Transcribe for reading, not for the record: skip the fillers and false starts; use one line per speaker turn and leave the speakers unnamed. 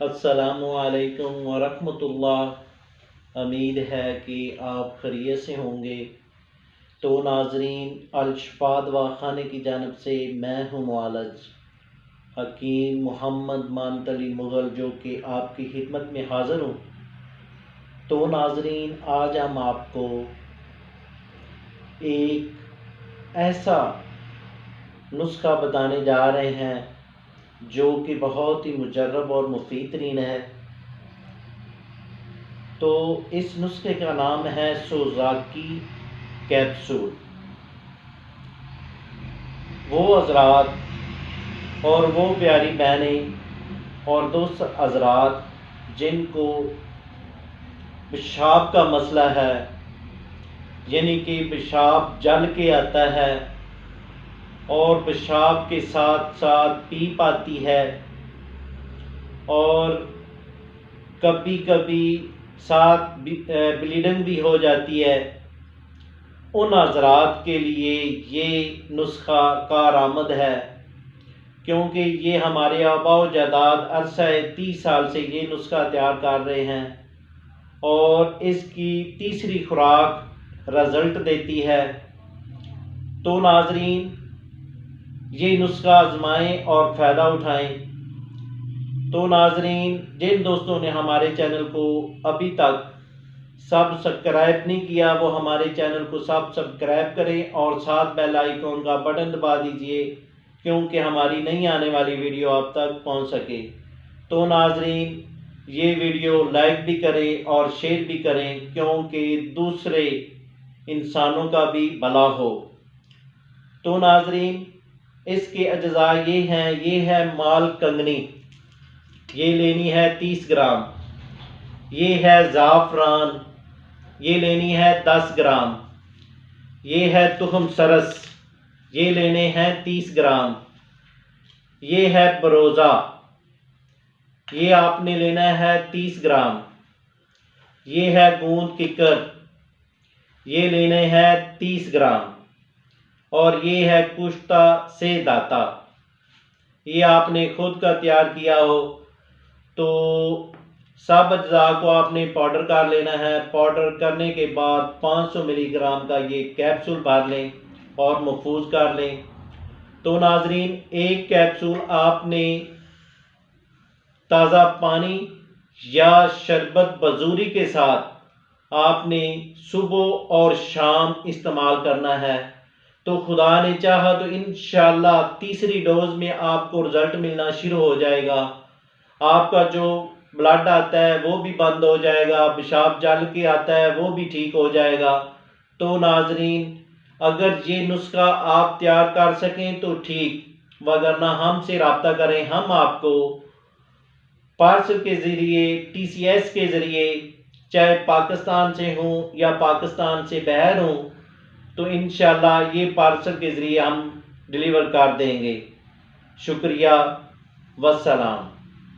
السلام علیکم ورحمۃ اللہ۔ امید ہے کہ آپ خیریت سے ہوں گے۔ تو ناظرین، الشفا دوا خانے کی جانب سے میں ہوں معالج حکیم محمد مانت علی مغل، جو کہ آپ کی خدمت میں حاضر ہوں۔ تو ناظرین، آج ہم آپ کو ایک ایسا نسخہ بتانے جا رہے ہیں جو کہ بہت ہی مجرب اور مفید ترین ہے۔ تو اس نسخے کا نام ہے سوزاکی کیپسول۔ وہ حضرات اور وہ پیاری بہنیں اور دوست حضرات جن کو پیشاب کا مسئلہ ہے، یعنی کہ پیشاب جل کے آتا ہے اور پیشاب کے ساتھ ساتھ پیپ آتی ہے اور کبھی کبھی ساتھ بلیڈنگ بھی ہو جاتی ہے، ان حضرات کے لیے یہ نسخہ کارآمد ہے، کیونکہ یہ ہمارے آباء و اجداد عرصہ 30 سال سے یہ نسخہ تیار کر رہے ہیں اور اس کی تیسری خوراک رزلٹ دیتی ہے۔ تو ناظرین، یہ نسخہ آزمائیں اور فائدہ اٹھائیں۔ تو ناظرین، جن دوستوں نے ہمارے چینل کو ابھی تک سبسکرائب نہیں کیا، وہ ہمارے چینل کو سبسکرائب کریں اور ساتھ بیل آئیکن کا بٹن دبا دیجئے، کیونکہ ہماری نئی آنے والی ویڈیو آپ تک پہنچ سکے۔ تو ناظرین، یہ ویڈیو لائک بھی کریں اور شیئر بھی کریں، کیونکہ دوسرے انسانوں کا بھی بھلا ہو۔ تو ناظرین، اس کے اجزاء یہ ہیں، یہ ہے مال کنگنی، یہ لینی ہے 30 گرام۔ یہ ہے زعفران، یہ لینی ہے 10 گرام۔ یہ ہے تخم سرس، یہ لینے ہیں 30 گرام۔ یہ ہے بروزہ، یہ آپ نے لینا ہے 30 گرام۔ یہ ہے گوند ککر، یہ لینے ہیں 30 گرام۔ اور یہ ہے کشتہ سے داتا، یہ آپ نے خود کا تیار کیا ہو تو سب اجزاء کو آپ نے پاؤڈر کر لینا ہے۔ پاؤڈر کرنے کے بعد 500 ملی گرام کا یہ کیپسول بھر لیں اور محفوظ کر لیں۔ تو ناظرین، ایک کیپسول آپ نے تازہ پانی یا شربت بزوری کے ساتھ آپ نے صبح اور شام استعمال کرنا ہے۔ تو خدا نے چاہا تو انشاءاللہ تیسری ڈوز میں آپ کو رزلٹ ملنا شروع ہو جائے گا۔ آپ کا جو بلڈ آتا ہے وہ بھی بند ہو جائے گا، پیشاب جل کے آتا ہے وہ بھی ٹھیک ہو جائے گا۔ تو ناظرین، اگر یہ نسخہ آپ تیار کر سکیں تو ٹھیک، وگرنہ ہم سے رابطہ کریں، ہم آپ کو پارسل کے ذریعے، TCS کے ذریعے، چاہے پاکستان سے ہوں یا پاکستان سے باہر ہوں، تو انشاءاللہ یہ پارسل کے ذریعے ہم ڈیلیور کر دیں گے۔ شکریہ، والسلام۔